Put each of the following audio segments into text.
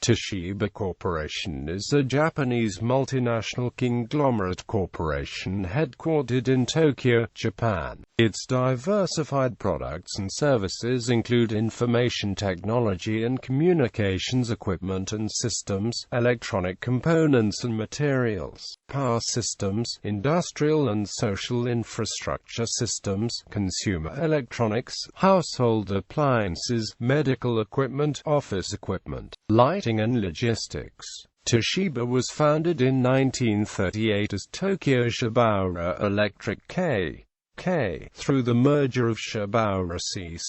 Toshiba Corporation is a Japanese multinational conglomerate corporation headquartered in Tokyo, Japan. Its diversified products and services include information technology and communications equipment and systems, electronic components and materials, power systems, industrial and social infrastructure systems, consumer electronics, household appliances, medical equipment, office equipment, lighting and logistics. Toshiba was founded in 1938 as Tokyo Shibara Electric K.K. through the merger of Shibara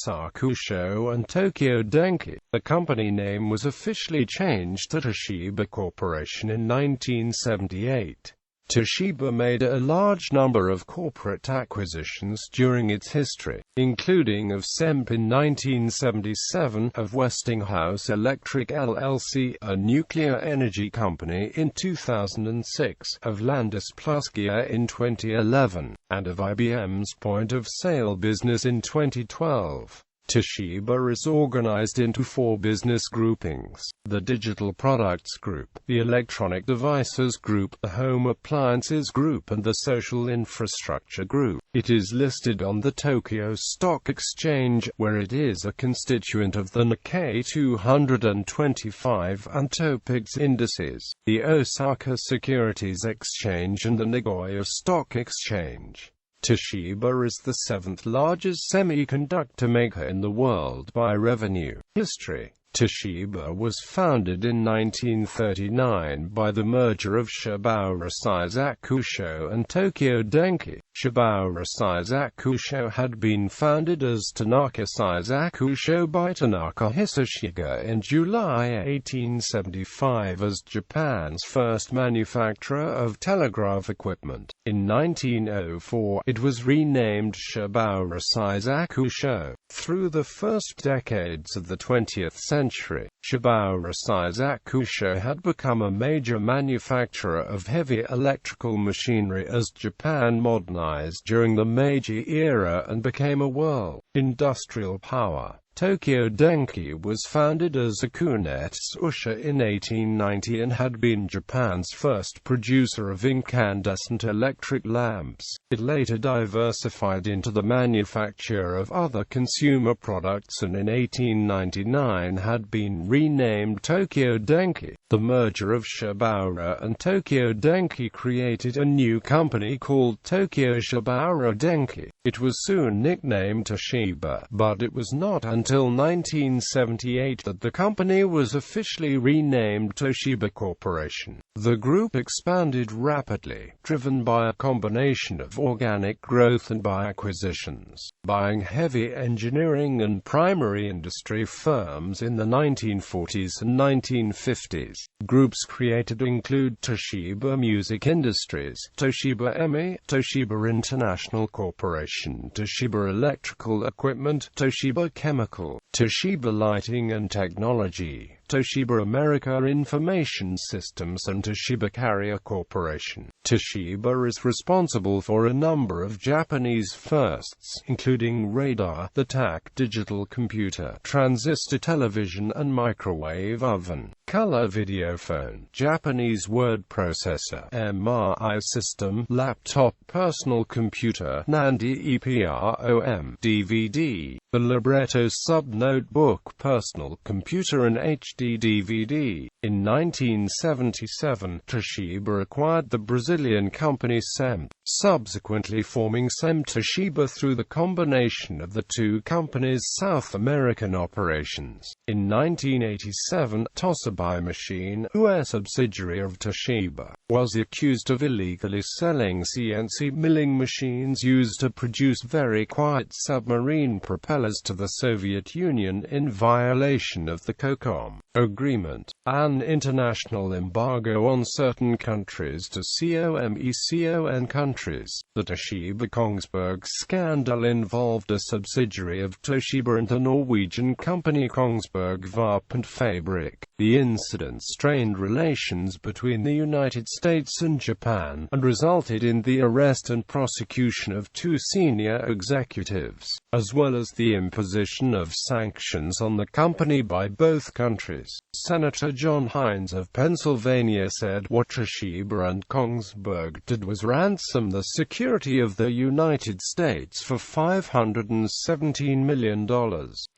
Sakusho and Tokyo Denki. The company name was officially changed to Toshiba Corporation in 1978. Toshiba made a large number of corporate acquisitions during its history, including of SEMP in 1977, of Westinghouse Electric LLC, a nuclear energy company, in 2006, of Landis+Gyr in 2011, and of IBM's point-of-sale business in 2012. Toshiba is organized into 4 business groupings: the Digital Products Group, the Electronic Devices Group, the Home Appliances Group and the Social Infrastructure Group. It is listed on the Tokyo Stock Exchange, where it is a constituent of the Nikkei 225 and Topix indices, the Osaka Securities Exchange and the Nagoya Stock Exchange. Toshiba is the 7th largest semiconductor maker in the world by revenue. History: Toshiba was founded in 1939 by the merger of Shibara Sakusho and Tokyo Denki. Shibara Sakusho had been founded as Tanaka Sakusho by Tanaka Hisashiga in July 1875 as Japan's first manufacturer of telegraph equipment. In 1904, it was renamed Shibara Sakusho. Through the first decades of the 20th century, Shibara Sakusho had become a major manufacturer of heavy electrical machinery as Japan modernized during the Meiji era and became a world industrial power. Tokyo Denki was founded as Akunetsusha in 1890 and had been Japan's first producer of incandescent electric lamps. It later diversified into the manufacture of other consumer products and in 1899 had been renamed Tokyo Denki. The merger of Shibara and Tokyo Denki created a new company called Tokyo Shibara Denki. It was soon nicknamed Toshiba, but it was not until 1978 that the company was officially renamed Toshiba Corporation. The group expanded rapidly, driven by a combination of organic growth and by acquisitions, buying heavy engineering and primary industry firms in the 1940s and 1950s. Groups created include Toshiba Music Industries, Toshiba EMI, Toshiba International Corporation, Toshiba Electrical Equipment, Toshiba Chemical, Toshiba Lighting and Technology, Toshiba America Information Systems and Toshiba Carrier Corporation. Toshiba is responsible for a number of Japanese firsts, including radar, the TAC digital computer, transistor television and microwave oven, color video phone, Japanese word processor, MRI system, laptop, personal computer, NAND EPROM, DVD, the libretto sub-notebook, personal computer and HD DVD. In 1977, Toshiba acquired the Brazilian company SEMP, subsequently forming SEMP Toshiba through the combination of the two companies' South American operations. In 1987, Toshiba Machine, a subsidiary of Toshiba, was accused of illegally selling CNC milling machines used to produce very quiet submarine propellers to the Soviet Union in violation of the COCOM agreement, an international embargo on certain countries to COMECON countries. The Toshiba Kongsberg scandal involved a subsidiary of Toshiba and the Norwegian company Kongsberg Varp and Fabrik. The incident strained relations between the United States and Japan, and resulted in the arrest and prosecution of 2 senior executives, as well as the imposition of sanctions on the company by both countries. Senator John Hines of Pennsylvania said what Toshiba and Kongsberg did was ransom the security of the United States for $517 million.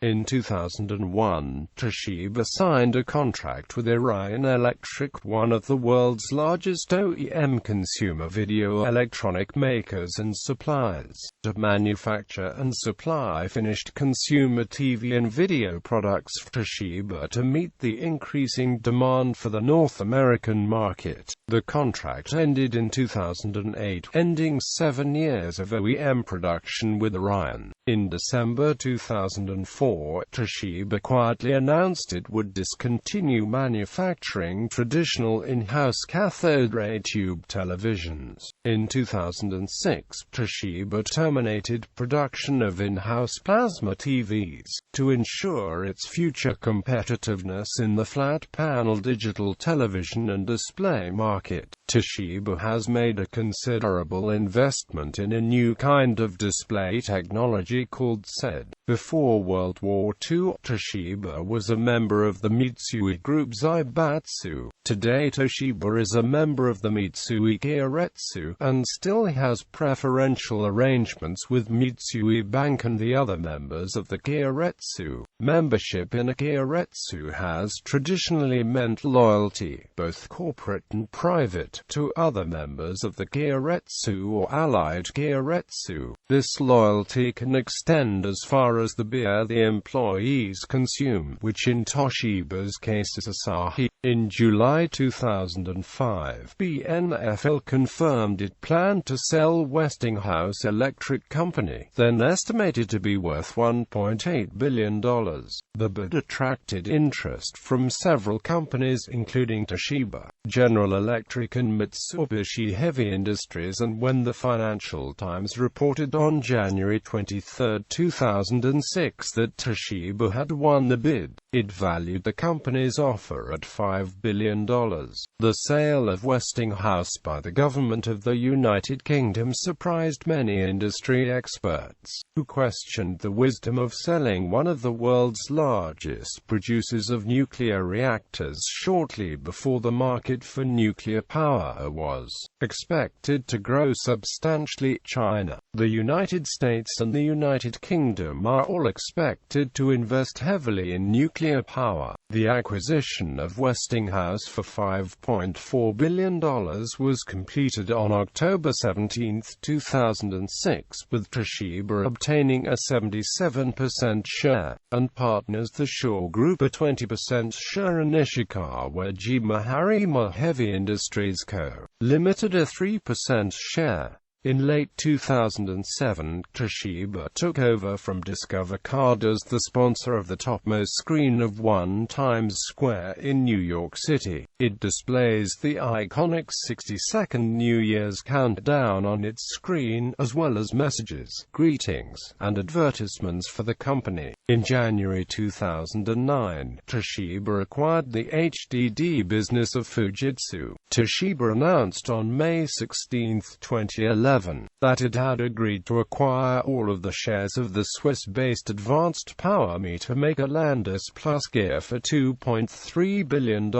In 2001, Toshiba signed a contract with Orion Electric, one of the world's largest OEM consumer video electronic makers and suppliers, to manufacture and supply finished consumer TV and video products for Toshiba to meet the increasing demand for the North American market. The contract ended in 2008, ending 7 years of OEM production with Orion. In December 2004, Toshiba quietly announced it would discontinue manufacturing traditional in-house cathode ray tube televisions. In 2006, Toshiba terminated production of in-house plasma TVs to ensure its future competitiveness in the flat-panel digital television and display market. Toshiba has made a considerable investment in a new kind of display technology called SED. Before World War II, Toshiba was a member of the Mitsui Group Zaibatsu. Today Toshiba is a member of the Mitsui Keiretsu, and still has preferential arrangements with Mitsui Bank and the other members of the Keiretsu. Membership in a Keiretsu has traditionally meant loyalty, both corporate and private, to other members of the Keiretsu or allied Keiretsu. This loyalty can extend as far as the beer the employees consume, which in Toshiba's case is Asahi. In July 2005, BNFL confirmed it planned to sell Westinghouse Electric Company, then estimated to be worth $1.8 billion. The bid attracted interest from several companies including Toshiba, General Electric and Mitsubishi Heavy Industries, and when the Financial Times reported on January 23, 2006 that Toshiba had won the bid, it valued the company's offer at $5 billion. The sale of Westinghouse by the government of the United Kingdom surprised many industry experts, who questioned the wisdom of selling one of the world's largest producers of nuclear reactors shortly before the market for nuclear power was expected to grow substantially. China, the United States and the United Kingdom are all expected to invest heavily in nuclear power. The acquisition of Westinghouse for $5.4 billion was completed on October 17, 2006, with Toshiba obtaining a 77% share, and partners the Shaw Group a 20% share and Ishikawa Jima Harima Heavy Industries Co., Limited a 3% share. In late 2007, Toshiba took over from Discover Card as the sponsor of the topmost screen of One Times Square in New York City. It displays the iconic 60-second New Year's countdown on its screen, as well as messages, greetings, and advertisements for the company. In January 2009, Toshiba acquired the HDD business of Fujitsu. Toshiba announced on May 16, 2011, that it had agreed to acquire all of the shares of the Swiss-based advanced power meter maker Landis+Gyr for $2.3 billion.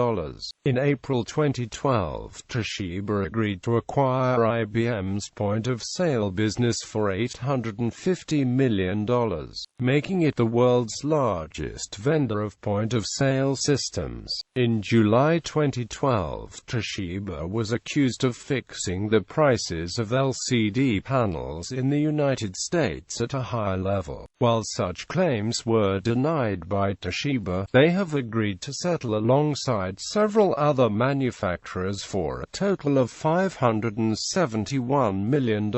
In April 2012, Toshiba agreed to acquire IBM's point-of-sale business for $850 million, making it the world's largest vendor of point-of-sale systems. In July 2012, Toshiba was accused of fixing the prices of LCD panels in the United States at a high level. While such claims were denied by Toshiba, they have agreed to settle alongside several other manufacturers for a total of $571 million.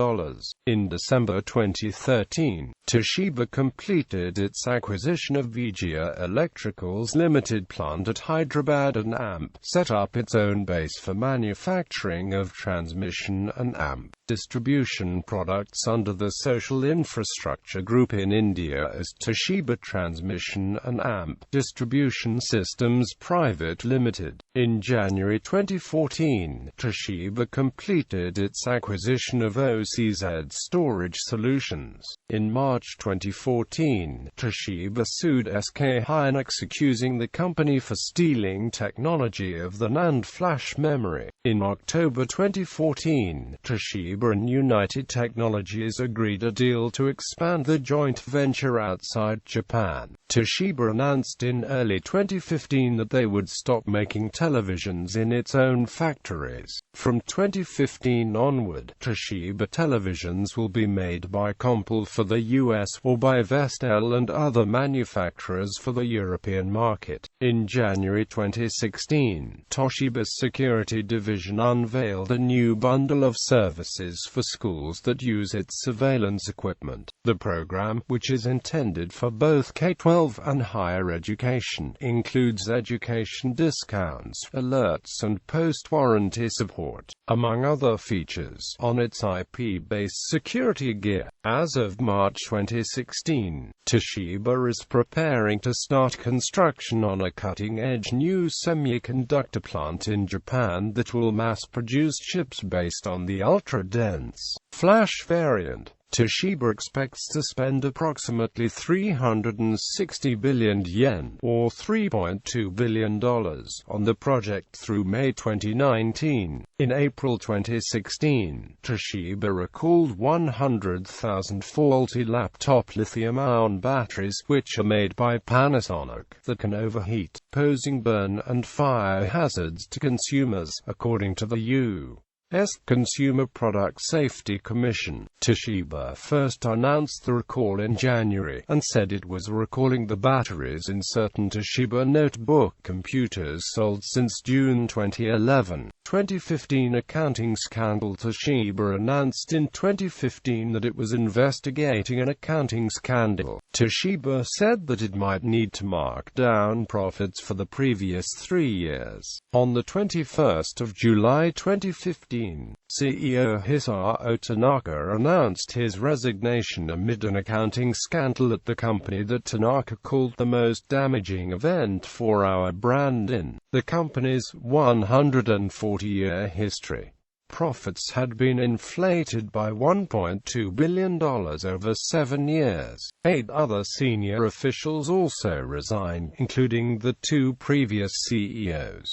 In December 2013, Toshiba completed its acquisition of Vijaya Electricals Limited plant at Hyderabad and AMP set up its own base for manufacturing of transmission and AMP distribution products under the Social Infrastructure Group in India as Toshiba Transmission and AMP Distribution Systems Private Limited. In January 2014, Toshiba completed its acquisition of OCZ Storage Solutions. In March 2014, Toshiba sued SK Hynix, accusing the company for stealing technology of the NAND flash memory. In October 2014, Toshiba and United Technologies agreed a deal to expand the joint venture outside Japan. Toshiba announced in early 2015 that they would stop making televisions in its own factories. From 2015 onward, Toshiba televisions will be made by Compal for the US or by Vestel and other manufacturers for the European market. In January 2016, Toshiba's security division unveiled a new bundle of services for schools that use its surveillance equipment. The program, which is intended for both K-12 and higher education, includes education discounts, alerts and post-warranty support, among other features, on its IP-based security gear. As of March 2016, Toshiba is preparing to start construction on a cutting-edge new semiconductor plant in Japan that will mass-produce chips based on the ultra-dense flash variant. Toshiba expects to spend approximately 360 billion yen, or $3.2 billion, on the project through May 2019. In April 2016, Toshiba recalled 100,000 faulty laptop lithium-ion batteries, which are made by Panasonic, that can overheat, posing burn and fire hazards to consumers, according to the U.S. Consumer Product Safety Commission. Toshiba first announced the recall in January, and said it was recalling the batteries in certain Toshiba notebook computers sold since June 2011. 2015 accounting scandal. Toshiba announced in 2015 that it was investigating an accounting scandal. Toshiba said that it might need to mark down profits for the previous 3 years. On the 21st of July 2015, CEO Hisao Tanaka announced his resignation amid an accounting scandal at the company that Tanaka called the most damaging event for our brand in the company's 140-year history. Profits had been inflated by $1.2 billion over 7 years. 8 other senior officials also resigned, including the 2 previous CEOs.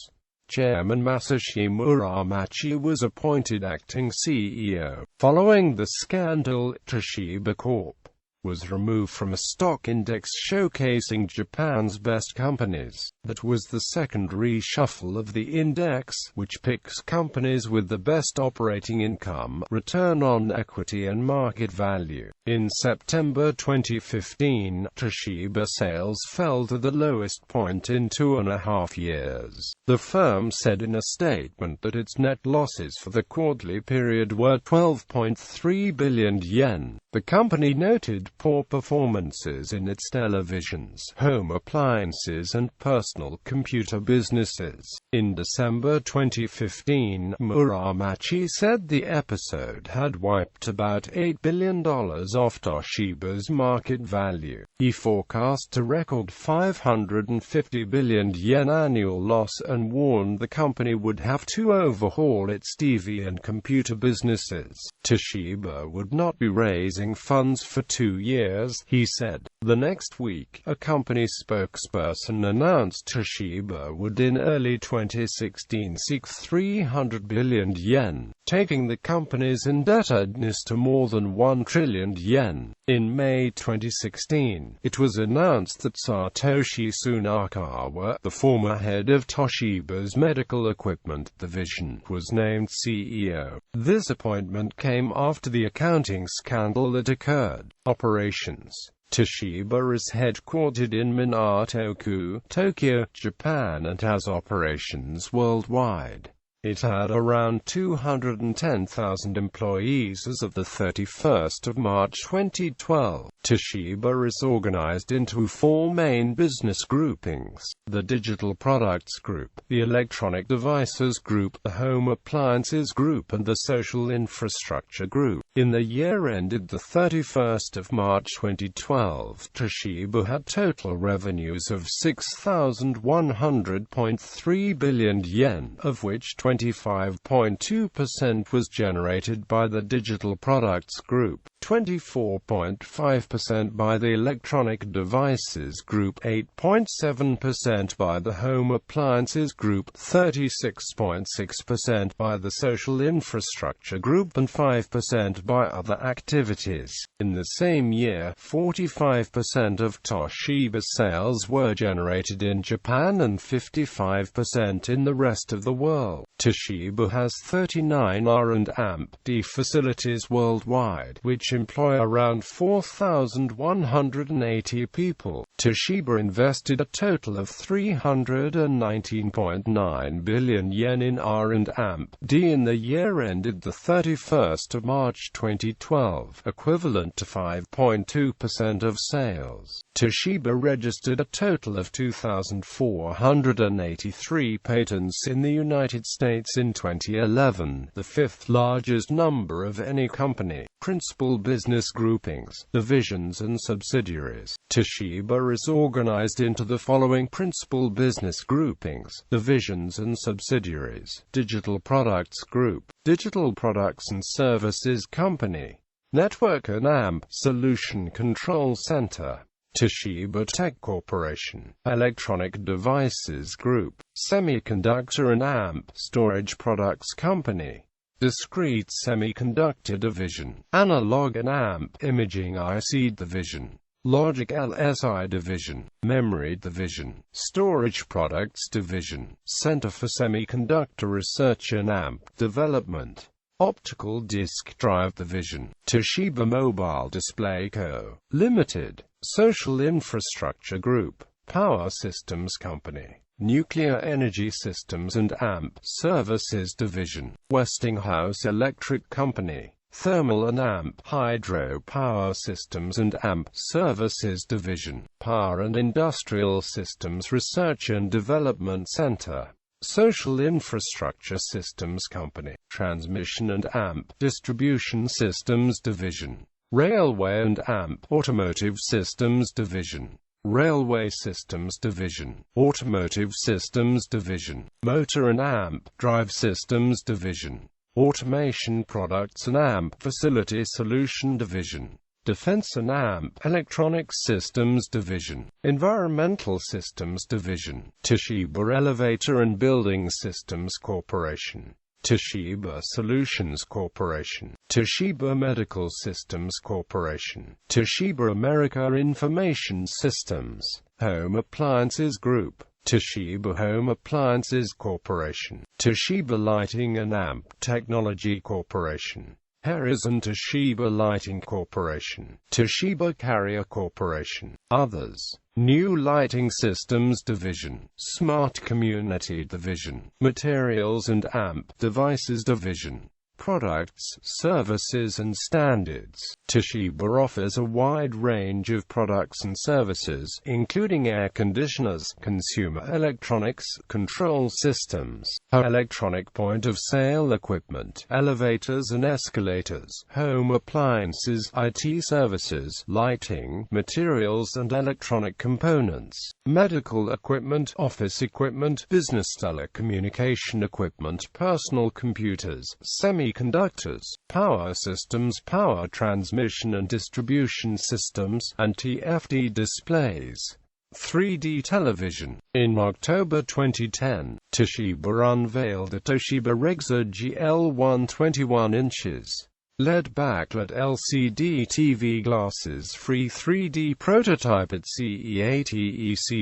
Chairman Masashi Muramachi was appointed acting CEO. Following the scandal, Toshiba Corp. was removed from a stock index showcasing Japan's best companies. That was the second reshuffle of the index, which picks companies with the best operating income, return on equity and market value. In September 2015, Toshiba sales fell to the lowest point in 2.5 years. The firm said in a statement that its net losses for the quarterly period were 12.3 billion yen. The company noted poor performances in its televisions, home appliances and personal computer businesses. In December 2015, Muramachi said the episode had wiped about $8 billion off Toshiba's market value. He forecast a record 550 billion yen annual loss and warned the company would have to overhaul its TV and computer businesses. Toshiba would not be raising funds for 2 years, he said. The next week, a company spokesperson announced Toshiba would in early 2016 seek 300 billion yen, taking the company's indebtedness to more than 1 trillion yen. In May 2016, it was announced that Satoshi Sunakawa, the former head of Toshiba's medical equipment division, was named CEO. This appointment came after the accounting scandal that occurred. Operations. Toshiba is headquartered in Minato-ku, Tokyo, Japan and has operations worldwide. It had around 210,000 employees as of the 31st of March 2012. Toshiba is organized into four main business groupings: the Digital Products Group, the Electronic Devices Group, the Home Appliances Group, and the Social Infrastructure Group. In the year ended the 31st of March 2012, Toshiba had total revenues of 6,100.3 billion yen, of which 25.2% was generated by the Digital Products Group, 24.5% by the Electronic Devices Group, 8.7% by the Home Appliances Group, 36.6% by the Social Infrastructure Group, and 5% by other activities. In the same year, 45% of Toshiba's sales were generated in Japan and 55% in the rest of the world. Toshiba has 39 R&D facilities worldwide, which employ around 4,180 people. Toshiba invested a total of 319.9 billion yen in R&D in the year ended the 31st of March 2012, equivalent to 5.2% of sales. Toshiba registered a total of 2,483 patents in the United States in 2011, the fifth largest number of any company. Principal business groupings, divisions and subsidiaries. Toshiba is organized into the following principal business groupings, divisions and subsidiaries: Digital Products Group, Digital Products and Services Company, Network and AMP Solution Control Center, Toshiba Tech Corporation, Electronic Devices Group, Semiconductor and AMP Storage Products Company, Discrete Semiconductor Division, Analog and AMP Imaging IC Division, Logic LSI Division, Memory Division, Storage Products Division, Center for Semiconductor Research and AMP Development, Optical Disc Drive Division, Toshiba Mobile Display Co., Limited, Social Infrastructure Group, Power Systems Company, Nuclear Energy Systems and AMP Services Division, Westinghouse Electric Company, Thermal and AMP Hydro Power Systems and AMP Services Division, Power and Industrial Systems Research and Development Center, Social Infrastructure Systems Company, Transmission and AMP Distribution Systems Division, Railway and AMP Automotive Systems Division, Railway Systems Division, Automotive Systems Division, Motor and AMP Drive Systems Division, Automation Products and AMP Facility Solution Division, Defense and AMP Electronic Systems Division, Environmental Systems Division, Toshiba Elevator and Building Systems Corporation, Toshiba Solutions Corporation, Toshiba Medical Systems Corporation, Toshiba America Information Systems, Home Appliances Group, Toshiba Home Appliances Corporation, Toshiba Lighting and AMP Technology Corporation, Horizon Toshiba Lighting Corporation, Toshiba Carrier Corporation, others. New Lighting Systems Division, Smart Community Division, Materials and AMP Devices Division, Products, Services and Standards. Toshiba offers a wide range of products and services, including air conditioners, consumer electronics, control systems, electronic point-of-sale equipment, elevators and escalators, home appliances, IT services, lighting, materials and electronic components, medical equipment, office equipment, business telecommunication equipment, personal computers, semiconductors, power systems, power transmission and distribution systems, and TFT displays. 3D television. In October 2010, Toshiba unveiled the Toshiba Rexa GL 121 inches LED backlit LCD TV glasses free 3D prototype at CE8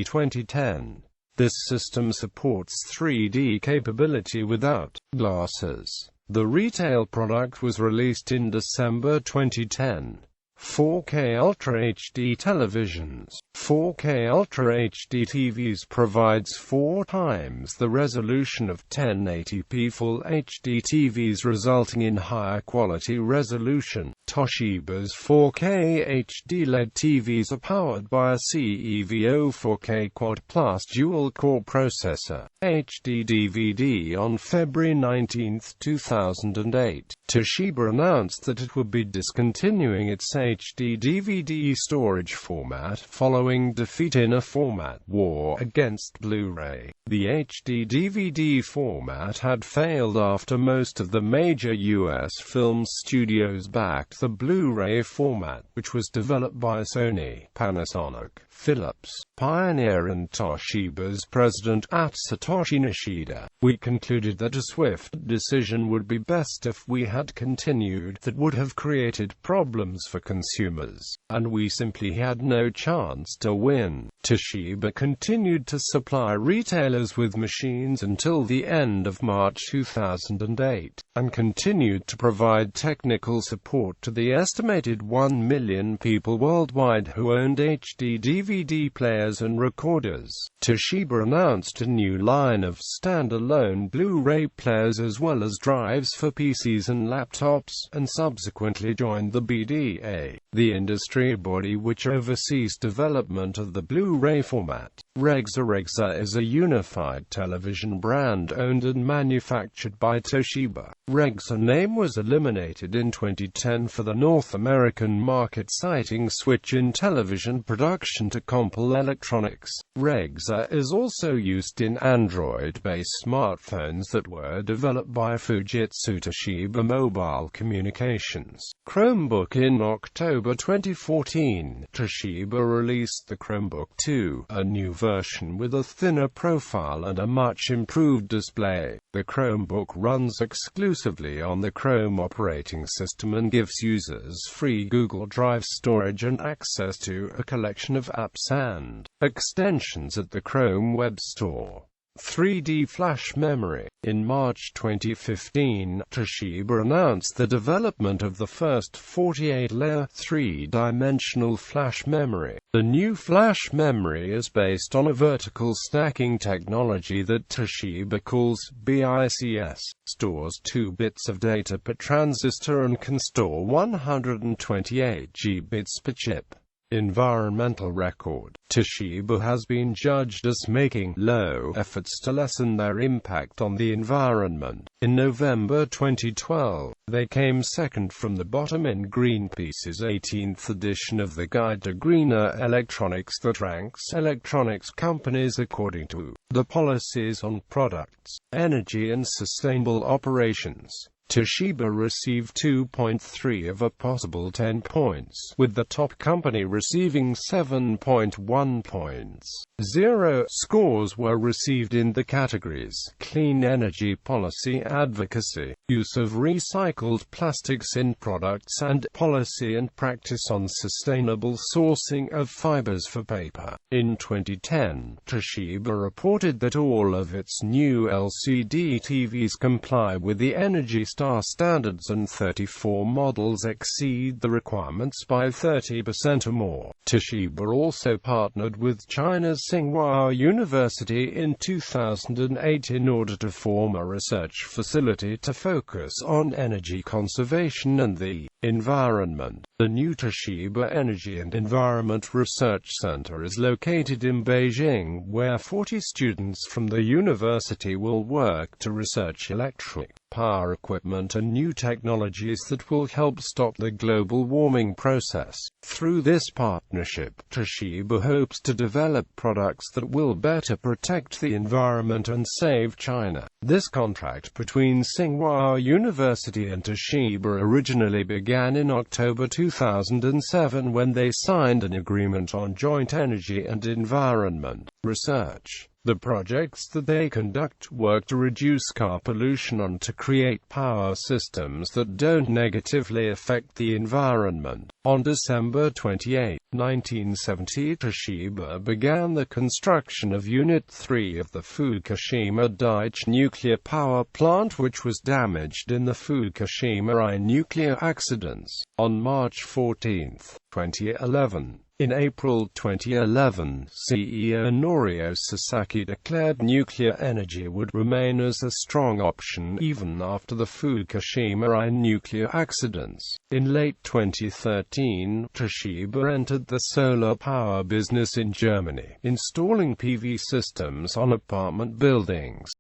2010. This system supports 3D capability without glasses. The retail product was released in December 2010. 4K Ultra HD televisions. 4K Ultra HD TVs provides 4 times the resolution of 1080p Full HD TVs, resulting in higher quality resolution. Toshiba's 4K HD LED TVs are powered by a CEVO 4K Quad Plus dual-core processor. HD DVD. On February 19, 2008, Toshiba announced that it would be discontinuing its HD DVD storage format following defeat in a format war against Blu-ray. The HD DVD format had failed after most of the major U.S. film studios backed the Blu-ray format, which was developed by Sony, Panasonic, Philips, Pioneer and Toshiba's president Satoshi Nishida. We concluded that a swift decision would be best if we had continued. That would have created problems for consumers, and we simply had no chance to win. Toshiba continued to supply retailers with machines until the end of March 2008, and continued to provide technical support to the estimated 1 million people worldwide who owned HD DVD players and recorders. Toshiba announced a new line of standalone Blu-ray players as well as drives for PCs and laptops, and subsequently joined the BDA, the industry body which oversees development of the Blu-ray format. Regza is a unified television brand owned and manufactured by Toshiba. Regza name was eliminated in 2010 for the North American market, citing switch in television production to Compal Electronics. Regza is also used in Android-based smartphones that were developed by Fujitsu Toshiba Mobile Communications. Chromebook. In October 2014, Toshiba released the Chromebook 2, a new version with a thinner profile and a much improved display. The Chromebook runs exclusively on the Chrome operating system and gives users free Google Drive storage and access to a collection of apps and extensions at the Chrome Web Store. 3D flash memory. In March 2015, Toshiba announced the development of the first 48-layer, 3-dimensional flash memory. The new flash memory is based on a vertical stacking technology that Toshiba calls BICS, stores 2 bits of data per transistor and can store 128 GB per chip. Environmental record. Toshiba has been judged as making low efforts to lessen their impact on the environment. In November 2012, they came second from the bottom in Greenpeace's 18th edition of the Guide to Greener Electronics that ranks electronics companies according to the policies on products, energy and sustainable operations. Toshiba received 2.3 of a possible 10 points, with the top company receiving 7.1 points. 0 scores were received in the categories Clean Energy Policy Advocacy, Use of Recycled Plastics in Products and Policy and Practice on Sustainable Sourcing of Fibers for Paper. In 2010, Toshiba reported that all of its new LCD TVs comply with the Energy Star standards and 34 models exceed the requirements by 30% or more. Toshiba also partnered with China's Tsinghua University in 2008 in order to form a research facility to focus on energy conservation and the environment. The new Toshiba Energy and Environment Research Center is located in Beijing, where 40 students from the university will work to research electric power equipment and new technologies that will help stop the global warming process. Through this partnership, Toshiba hopes to develop products that will better protect the environment and save China. This contract between Tsinghua University and Toshiba originally began in October 2007 when they signed an agreement on joint energy and environment research. The projects that they conduct work to reduce car pollution and to create power systems that don't negatively affect the environment. On December 28, 1970, Toshiba began the construction of Unit 3 of the Fukushima Daiichi nuclear power plant, which was damaged in the Fukushima I nuclear accidents. On March 14, 2011, in April 2011, CEO Norio Sasaki declared nuclear energy would remain as a strong option even after the Fukushima I nuclear accidents. In late 2013, Toshiba entered the solar power business in Germany, installing PV systems on apartment buildings.